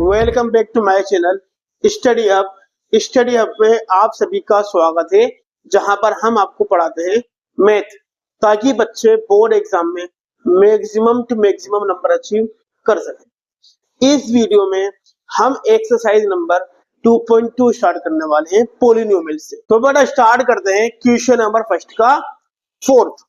Welcome back to my channel Study Hub. Study Hub में आप सभी का स्वागत है, जहां पर हम आपको पढ़ाते हैं मैथ, ताकि बच्चे बोर्ड एग्जाम में maximum to maximum number achieve कर सकें। इस वीडियो में हम एक्सरसाइज नंबर 2.2 स्टार्ट करने वाले हैं पॉलिनोमियल से। तो बेटा स्टार्ट करते हैं क्वेश्चन नंबर फर्स्ट का फोर्थ।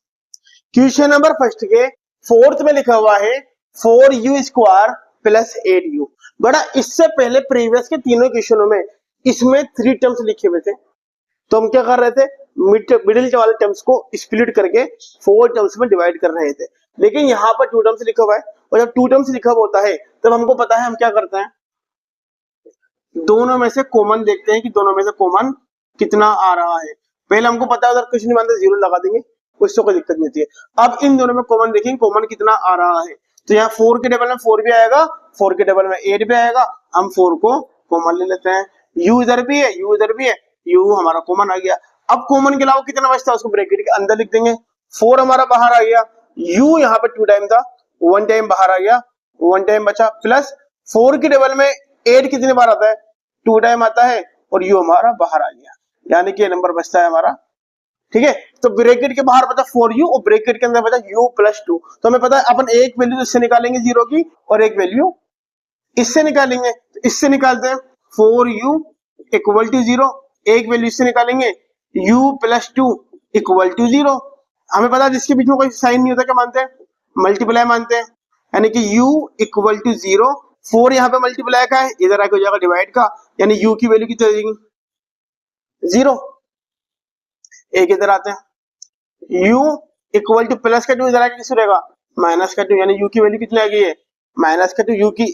क्वेश्चन नंबर फर्स्ट के फोर्थ में लिखा हुआ है 4u² प्लस 8u। बड़ा इससे पहले प्रीवियस के तीनों क्वेश्चनों में इसमें 3 टर्म्स लिखे हुए थे, तो हम क्या कर रहे थे, मिडिल वाले टर्म्स को स्प्लिट करके 4 टर्म्स में डिवाइड कर रहे थे। लेकिन यहाँ पर 2 टर्म्स लिखा हुआ है, और जब 2 टर्म्स लिखा हुआ होता है तब हमको पता है हम क्या करते हैं, दोनों में से कॉमन देखते हैं कि दोनों में से कॉमन कितना आ रहा है। पहले हमको पता है, अगर कुछ नहीं मानते 0 लगा देंगे, उससे कोई दिक्कत नहीं होती है। अब इन दोनों में कॉमन देखेंगे कॉमन कितना आ रहा है, तो यहाँ 4 के टेबल में 4 भी आएगा, 4 के टेबल में 8 भी आएगा। हम 4 को कॉमन ले लेते हैं, u इधर भी है, u इधर भी है, u हमारा कॉमन आ गया। अब कॉमन के अलावा कितना बचता है उसको ब्रैकेट के अंदर लिख देंगे। 4 हमारा बाहर आ गया, u यहाँ पे 2 टाइम था, 1 टाइम बाहर आ गया, 1 टाइम बचा, प्लस 4 के टेबल में 8 कितने बार आता है, 2 टाइम आता है, और u हमारा बाहर आ गया, यानी कि ये नंबर बचता है हमारा। ठीक है, तो ब्रैकेट के बाहर बचा 4u और ब्रैकेट के अंदर बचा u प्लस 2। तो हमें पता है अपन एक वैल्यू इससे निकालेंगे 0 की और एक वैल्यू इससे निकालेंगे। तो इससे निकालते हैं 4u इक्वल टू 0, एक वैल्यू इससे निकालेंगे u प्लस 2 इक्वल टू 0। हमें पता है जिसके बीच में कोई साइन नहीं होता क्या मानते हैं, मल्टीप्लाई मानते हैं, यानी कि u इक्वल टू 0। 4 यहाँ पे मल्टीप्लाई का है, इधर आके हो जाएगा डिवाइड का, यानी u की वैल्यू कितनी हो जाएगी 0। एक इधर आते हैं u इक्वल टू प्लस का 2, इधर आके किस रहेगा माइनस का 2, यानी u की वैल्यू कितनी आ गई है माइनस का 2। u की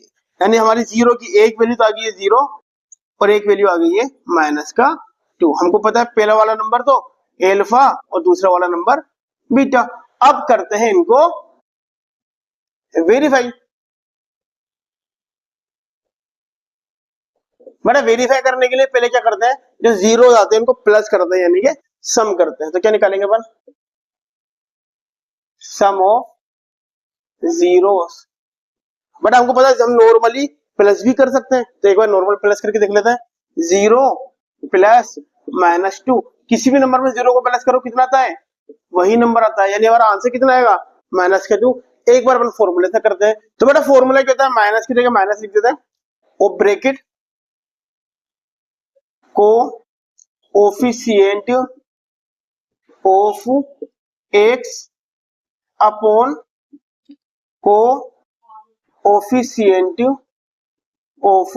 यानी हमारी 0 की एक वैल्यू तो आ गई है 0 और एक वैल्यू आ गई है माइनस का 2। हमको पता है पहला वाला नंबर तो एल्फा और दूसरा वाला नंबर बीटा। अब करते हैं इनको वेरीफाई। बड़ा वेरीफाई करने के लिए पहले क्या करते हैं, जो जीरो आते हैं उनको प्लस करते हैं, यानी कि सम करते हैं। तो क्या निकालेंगे अपन, सम ऑफ जीरोस। बट हमको पता है हम नॉर्मली प्लस भी कर सकते हैं, तो एक बार नॉर्मल प्लस करके देख लेते हैं। 0 प्लस माइनस 2, किसी भी नंबर में 0 को प्लस करो कितना आता है, वही नंबर आता है, यानी हमारा आंसर कितना आएगा माइनस का 2। एक बार अपन फॉर्मूले से करते हैं, तो बेटा फॉर्मूला क्या होता है, माइनस की जगह माइनस लिख देते हैं, और ब्रैकेट को कोफिशिएंट ऑफ x अपॉन को कोफिशिएंट ऑफ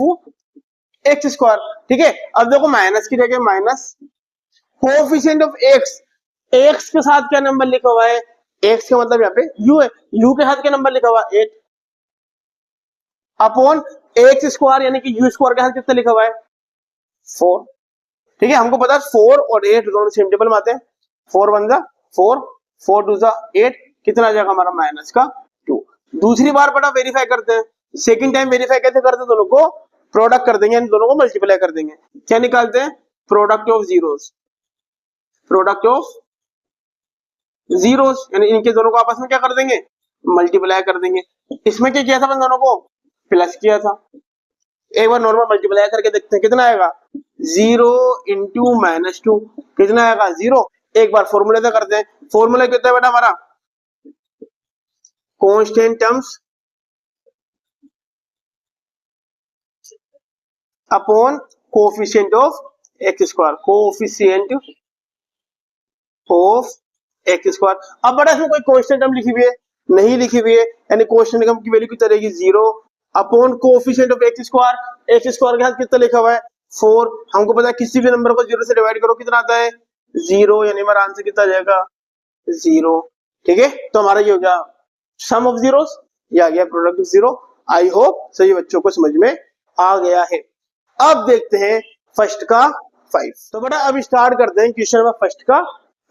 x स्क्वायर। ठीक है, अब देखो माइनस की जगह माइनस कोफिशिएंट ऑफ x के साथ क्या नंबर लिखा हुआ है, x का मतलब यहाँ पे u है, u के साथ क्या नंबर लिखा हुआ है 8 अपॉन x स्क्वायर, यानी कि u स्क्वायर के साथ कितना लिखा हुआ है 4। ठीक है, हमको पता है 4 और 8 दोनों सेम टेबल में आते हैं, 4 1 जा 4, 4 2 जा 8, कितना आ जाएगा हमारा माइनस का 2। दूसरी बार बड़ा वेरीफाई करते हैं, सेकंड टाइम वेरीफाई कैसे करते हैं, दोनों को प्रोडक्ट कर देंगे, इन दोनों को मल्टीप्लाई कर देंगे। क्या निकालते हैं, product of zeros, product of zeros, यानी इनके दोनों को आपस में क्या कर देंगे मल्टीप्लाई कर देंगे। इसमें क्या किया था अपन दोनों को प्लस किया था, एक बार नॉर्मल मल्टीप्लाई करके देखते हैं कितना आएगा 0 इंटू माइनस 2, कितना आएगा 0। एक बार फॉर्मूले से करते हैं, फॉर्मूला क्या होता है बेटा हमारा, constant terms upon coefficient of x square, coefficient of x square. अब बड़ा इसमें कोई कांस्टेंट टर्म लिखी हुई है नहीं लिखी हुई है, यानी कांस्टेंट टर्म की वैल्यू कितनी रहेगी 0 upon coefficient of x square, x square के साथ कितना लिखा हुआ है 4। हमको पता है किसी भी नंबर को 0 से डिवाइड करो कितना आता है 0, यानी हमारा आंसर कितना आ जाएगा 0। ठीक है, तो हमारा ये हो गया सम ऑफ जीरोस, ये आ गया product of zero. I hope सभी बच्चों को समझ में आ गया है। अब देखते हैं फर्स्ट का 5। तो बेटा अब स्टार्ट करते हैं क्वेश्चन नंबर फर्स्ट का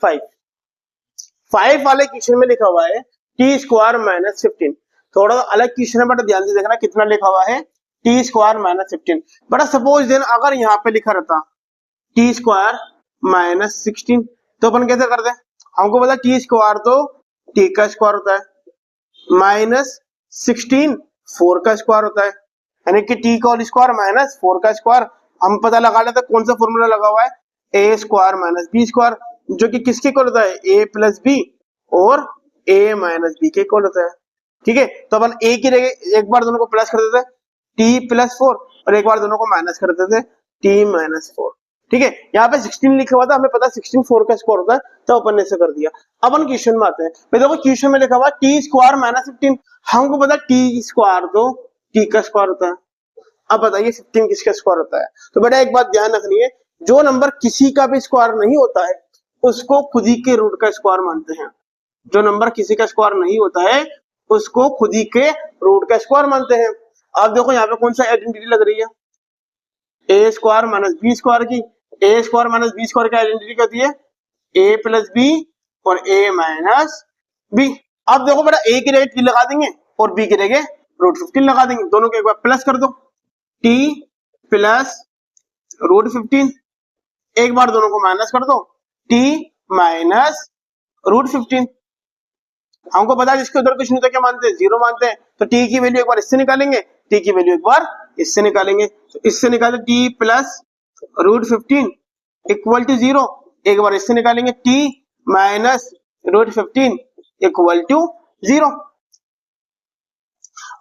5 वाले क्वेश्चन में लिखा हुआ है टी स्क्वायर माइनस 15। थोड़ा अलग क्वेश्चन है बट ध्यान से देखना कितना लिखा हुआ है टी स्क्वायर माइनस 15। बड़ा सपोज देन अगर यहाँ पे लिखा रहता टी स्क्वायर माइनस 16, तो अपन कैसे करते हैं, हमको पता टी स्क्वायर तो टी का स्क्वायर होता है, माइनस 16 4 का स्क्वायर होता है, यानी कि टी का होल स्क्वायर माइनस 4 का स्क्वायर। हम पता लगा लेते कौन सा फॉर्मूला लगा हुआ है, ए स्क्वायर माइनस बी स्क्वायर, जो कि किसके इक्वल होता है, ए प्लस बी और ए माइनस बी के इक्वल होता है। ठीक है, तो अपन ए की जगह एक बार दोनों को प्लस कर देते टी प्लस 4 और एक बार दोनों को माइनस कर देते टी माइनस 4। ठीक है, यहाँ पे 16 लिखा हुआ था, हमें पता 16 4 का स्क्वायर होता है, तो अपन ने ऐसे कर दिया। अब अपन क्वेश्चन में आते हैं। भाई देखो क्वेश्चन में लिखा हुआ टी स्क्वायर माइनस 15, हमको पता टी स्क्वायर तो टी का स्क्वायर होता है। अब बताइए 15 किसका स्क्वायर होता है। तो बेटा एक बात ध्यान रखनी है, जो नंबर किसी का भी स्क्वायर नहीं होता है उसको खुद ही के रूट का स्क्वायर मानते हैं। जो नंबर किसी का स्क्वायर नहीं होता है उसको खुद ही के रूट का स्क्वायर मानते हैं। आप देखो यहाँ पे कौन सा आइडेंटिटी लग रही है, ए स्क्वायर माइनस बी स्क्वायर की। ए स्क्वायर माइनस बी स्क्वायर की आइडेंटिटी क्या होती है, ए प्लस बी और ए माइनस बी। अब देखो बेटा ए की जगह टी लगा देंगे और बी की जगह रूट 15 लगा देंगे, दोनों को एक बार प्लस कर दो, टी प्लस रूट 15, एक बार दोनों को माइनस कर दो, टी माइनस रूट 15। हमको पता है जिसके उधर कुछ नहीं होता क्या मानते हैं, जीरो मानते हैं। तो टी की वैल्यू एक बार इससे निकालेंगे, टी की वैल्यू एक बार इससे निकालेंगे। तो इससे निकाले T plus root 15 equal to zero, एक बार इससे निकालेंगे T minus root 15 equal to zero.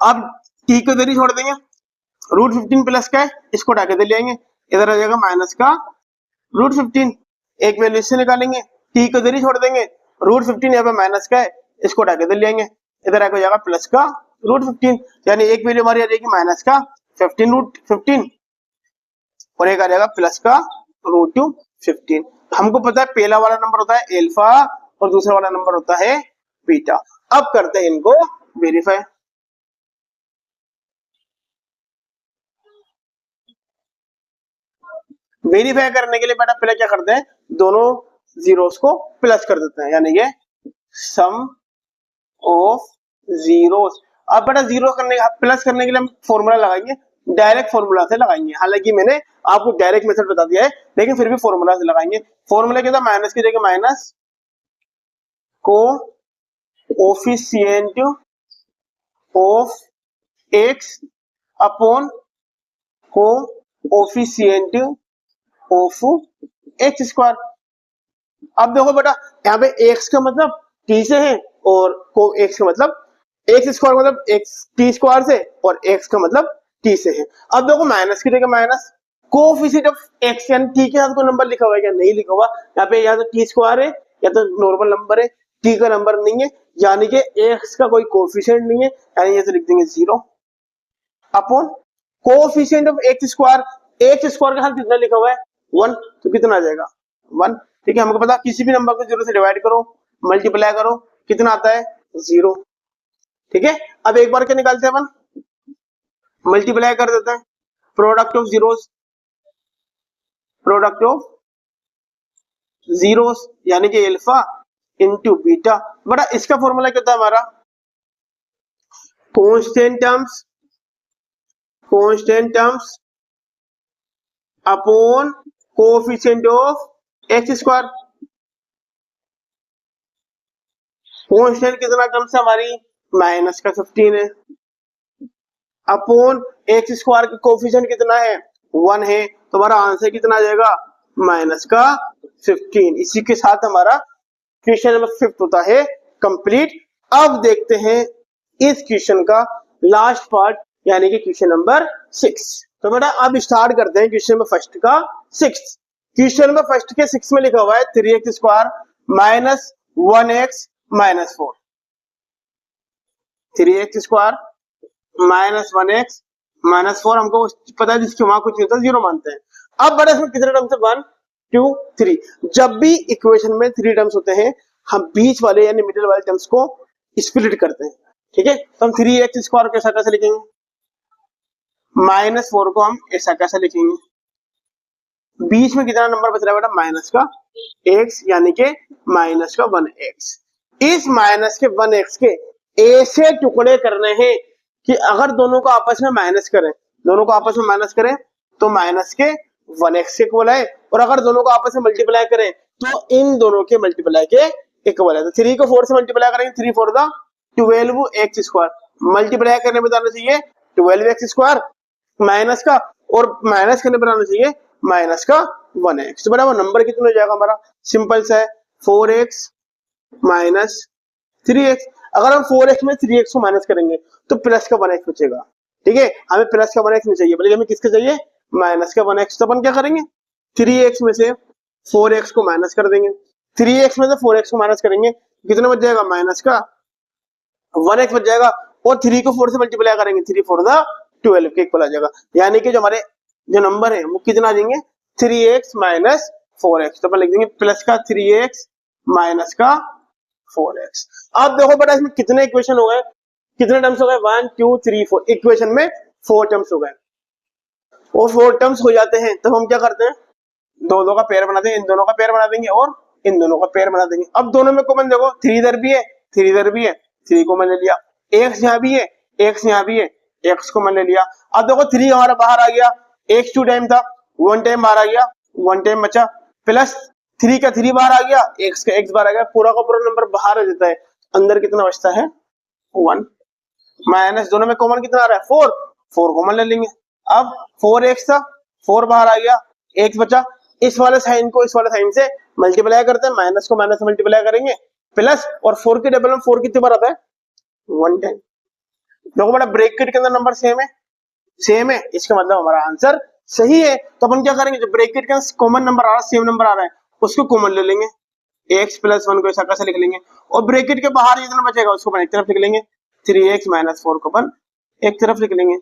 अब टी को इधर ही छोड़ देंगे, रूट 15 प्लस का है इसको हटा के इधर ले आएंगे, इधर आ जाएगा माइनस का रूट 15, एक वैल्यू इससे निकालेंगे, टी को इधर ही छोड़ देंगे, रूट 15 यहाँ पे माइनस का है इसको हटा के इधर ले आएंगे, इधर आके हो जाएगा प्लस का रूट 15, यानी एक वैल्यू हमारी आ जाएगी माइनस का 15 रूट 15 और एक आ जाएगा प्लस का रूट 15। हमको पता है पहला वाला नंबर होता है एल्फा और दूसरा वाला नंबर होता है बीटा। अब करते हैं इनको वेरीफाई। वेरीफाई करने के लिए बेटा पहले क्या करते हैं, दोनों जीरोस को प्लस कर देते हैं, यानी ये सम ऑफ जीरोस। अब बेटा जीरो करने प्लस करने के लिए हम फॉर्मूला लगाएंगे, डायरेक्ट फॉर्मूला से लगाएंगे। हालांकि मैंने आपको डायरेक्ट मेथड बता दिया है, लेकिन फिर भी फॉर्मूला से लगाएंगे। फॉर्मूला क्या था, माइनस की जगह माइनस को कोफिशिएंट ऑफ एक्स अपॉन को कोफिशिएंट ऑफ एक्स स्क्वायर। अब देखो बेटा यहाँ पे एक्स का मतलब टी से है और को एक्स का मतलब एक्स स्क्वायर मतलब एक्स टी स्क्वायर से और एक्स का मतलब टी से है। अब देखो माइनस की जगह माइनस कोएफिशिएंट ऑफ एक्स, यानी टी के साथ कोई नंबर लिखा हुआ है क्या, नहीं लिखा हुआ। यहाँ पे या तो टी स्क्वायर है या तो नॉर्मल नंबर है, टी का नंबर नहीं है, यानी कि एक्स का कोई कोएफिशिएंट नहीं है, यानी ये तो लिख देंगे zero upon coefficient of x square. X square के साथ कितना लिखा हुआ है 1, तो कितना आ जाएगा 1। ठीक है, हमको पता किसी भी नंबर को जीरो से डिवाइड करो मल्टीप्लाई करो कितना आता है 0। ठीक है, अब एक बार क्या निकालते हैं अपन, मल्टीप्लाई कर देते हैं, product of zeros, product of zeros यानी कि अल्फा इनटू बीटा। बड़ा इसका फॉर्मूला क्या होता है हमारा, constant terms upon coefficient of x square. Constant कितना टर्म्स है हमारी, माइनस का 15 है, अपॉन एक्स स्क्वायर का कोएफिशिएंट कितना है 1 है, तो हमारा आंसर कितना आ जाएगा माइनस का 15। इसी के साथ हमारा क्वेश्चन नंबर 5 होता है कंप्लीट। अब देखते हैं इस क्वेश्चन का लास्ट पार्ट यानी कि क्वेश्चन नंबर 6। तो बेटा अब स्टार्ट करते हैं क्वेश्चन नंबर फर्स्ट का 6। क्वेश्चन नंबर फर्स्ट के 6 में लिखा हुआ है 3x square minus 1x minus 4। 3x square minus 1x minus 4 हमको पता है, जिसके वहां कुछ नहीं होता जीरो मानते हैं। अब बड़ा इसमें कितने टर्म्स है 1 2 3। जब भी इक्वेशन में 3 टर्म्स होते हैं हम बीच वाले यानी मिडिल वाले टर्म्स को स्प्लिट करते हैं। ठीक है, तो हम 3x स्क्वायर कैसा कैसे लिखेंगे, माइनस 4 को हम ऐसा कैसे लिखेंगे, बीच में कितना नंबर बच रहा है बेटा माइनस का x यानी कि माइनस का 1x। इस माइनस के 1x के ऐसे टुकड़े करने हैं कि अगर दोनों को आपस में माइनस करें, दोनों को आपस में माइनस करें तो माइनस के 1x के इक्वल है, और अगर दोनों को आपस में मल्टीप्लाई करें तो इन दोनों के मल्टीप्लाई के इक्वल है। तो 3 को 4 से मल्टीप्लाई करेंगे, 3 4 12x स्क्वायर, मल्टीप्लाई करने में जाना चाहिए 12x स्क्वायर, माइनस का, और माइनस करने पर आना चाहिए माइनस का 1x। तो बराबर नंबर कितना हो जाएगा हमारा, सिंपल सा है 4x माइनस 3x। अगर हम 4x में 3x को माइनस करेंगे तो प्लस का 1x बचेगा। ठीक है, हमें प्लस का 1x नहीं चाहिए, बल्कि हमें किसका चाहिए, माइनस का 1x। तो अपन क्या करेंगे, 3x में से 4x को माइनस कर देंगे, 3x में से 4x को माइनस करेंगे, कितना बच जाएगा, माइनस का 1x बच जाएगा, और 3 को 4 से मल्टीप्लाई करेंगे, 3 4 द 12 के इक्वल आ जाएगा। यानी कि जो हमारे जो नंबर है वो कितना आ जाएंगे, 3x माइनस 4x। तो अपन लिख देंगे प्लस का 3x माइनस का 4x। अब देखो बेटा इसमें कितने इक्वेशन हो गए, कितने टर्म्स हो गए, 1 2 3 4, इक्वेशन में 4 टर्म्स हो गए। वो 4 टर्म्स हो जाते हैं तब हम क्या करते हैं, दो दो का पेयर बनाते हैं, इन दोनों का पेयर बना देंगे और इन दोनों का पेयर बना देंगे। अब दोनों में कॉमन देखो, 3 इधर भी है 3 इधर भी है, 3 को मैंने लिया, x यहाँ भी है x यहाँ भी है, x को मैंने लिया। अब देखो 3 हमारा बाहर आ गया, x 2 टाइम था, 1 टाइम बाहर आ गया, 1 टाइम बचा, प्लस 3 का 3 बाहर आ गया, x का x बाहर आ गया, पूरा का पूरा नंबर बाहर आ जाता है, अंदर कितना बचता है 1, माइनस दोनों में कॉमन कितना आ रहा है 4, 4 कॉमन ले लेंगे। अब 4x था, 4 बाहर आ गया, x बचा, इस वाले साइन को इस वाले साइन से मल्टीप्लाई करते हैं, माइनस को माइनस से मल्टीप्लाई करेंगे, प्लस और 4 के डबल में 4 कितने बार आता है 1 टाइम। देखो बड़ा ब्रैकेट के अंदर नंबर सेम है, सेम है, इसका मतलब हमारा आंसर सही है। तो अपन क्या करेंगे, जो ब्रैकेट के अंदर कॉमन नंबर आ रहा है, सेम नंबर आ रहा है, उसको कॉमन ले लेंगे, x प्लस 1 को ऐसा कैसे लिख लेंगे, और ब्रैकेट के बाहर जितना बचेगा उसको अपन एक तरफ लिख लेंगे, 3x माइनस 4 को अपन एक तरफ लिख लेंगे।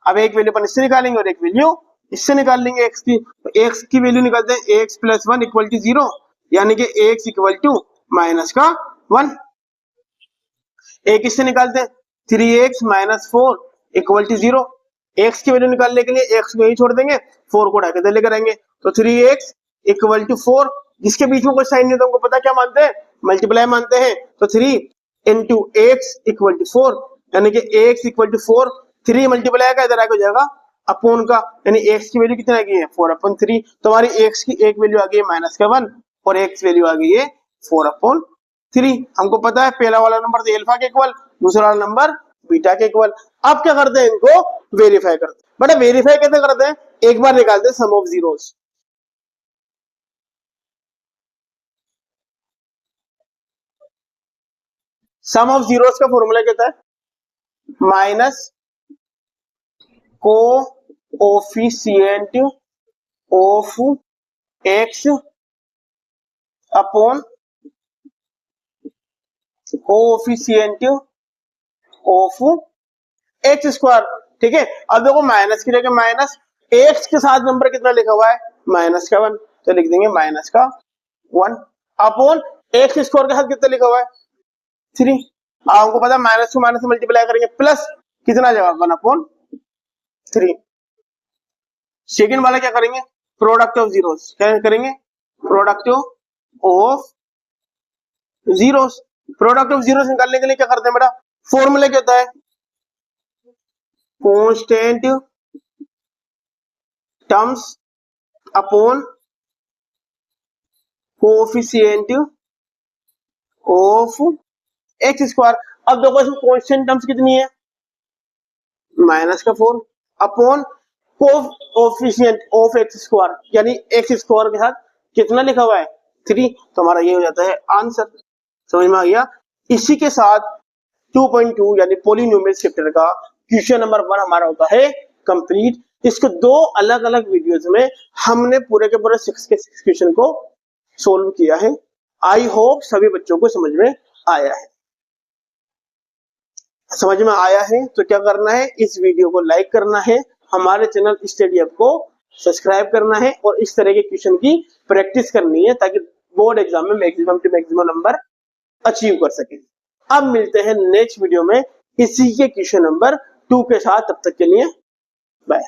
अब एक वैल्यू अपन इससे निकालेंगे और एक वैल्यू इससे निकाल लेंगे x की, तो x की वैल्यू निकालते हैं, x प्लस 1 इक्वल टू 0, यानी कि x इक्वल टू माइनस का 1। एक इससे निकालते हैं, 3x minus 4 equal to 0, x की वैल्यू निकालने के लिए x को यही छोड़ देंगे, 4 को ढाके लेकर आएंगे, तो 3x इक्वल टू 4, जिसके बीच में कोई साइन नहीं, तो हमको पता क्या मानते हैं, मल्टीप्लाई मानते हैं, तो 3 इंटू x इक्वल टू 4, यानी कि x इक्वल टू 4, 3 मल्टीप्लाई का इधर आके हो जाएगा अपॉन का, यानी x की वैल्यू कितनी आ गई है 4/3। तो हमारी x की एक वैल्यू आ गई है माइनस का 1 और x वैल्यू आ गई है 4/3। हमको पता है पहला वाला नंबर तो अल्फा के इक्वल, दूसरा वाला नंबर बीटा के इक्वल। अब क्या करते हैं, इनको वेरीफाई करते हैं। बेटा वेरीफाई कैसे करते हैं, एक बार निकालते हैं sum of zeros. Sum of zeros का फॉर्मूला क्या है, minus coefficient of x upon coefficient of x square. ठीक है, अब देखो माइनस की जगह माइनस, x के साथ नंबर कितना लिखा हुआ है माइनस का 1, तो लिख देंगे माइनस का 1 अपॉन x स्क्वायर के साथ कितना लिखा हुआ है 3। आपको पता है माइनस को माइनस से मल्टीप्लाई करेंगे, प्लस कितना जवाब 1/3। सेकंड वाला क्या करेंगे, प्रोडक्ट ऑफ जीरोस, क्या करेंगे, product of zeros. Product of zeros निकालने के लिए क्या करते हैं बेटा, फॉर्मूला क्या होता है, constant terms upon coefficient of x square. अब देखो इसमें कांस्टेंट टर्म्स कितनी है, माइनस का 4 upon coefficient of x square, यानी एक्स स्क्वायर के साथ कितना लिखा हुआ है 3, तो हमारा ये हो जाता है आंसर। समझ में आ गया। इसी के साथ 2.2 यानी पॉलिनोमियल चैप्टर का क्वेश्चन नंबर 1 हमारा होता है कंप्लीट। इसको दो अलग अलग वीडियोस में हमने पूरे के पूरे 6 के 6 क्वेश्चन को सोल्व किया है। आई होप सभी बच्चों को समझ में आया है। समझ में आया है तो क्या करना है, इस वीडियो को लाइक करना है, हमारे चैनल स्टडी हब को सब्सक्राइब करना है और इस तरह के क्वेश्चन की प्रैक्टिस करनी है ताकि बोर्ड एग्जाम में maximum to maximum number achieve कर सके। अब मिलते हैं नेक्स्ट वीडियो में इसी के क्वेश्चन नंबर 2 के साथ, तब तक के लिए बाय।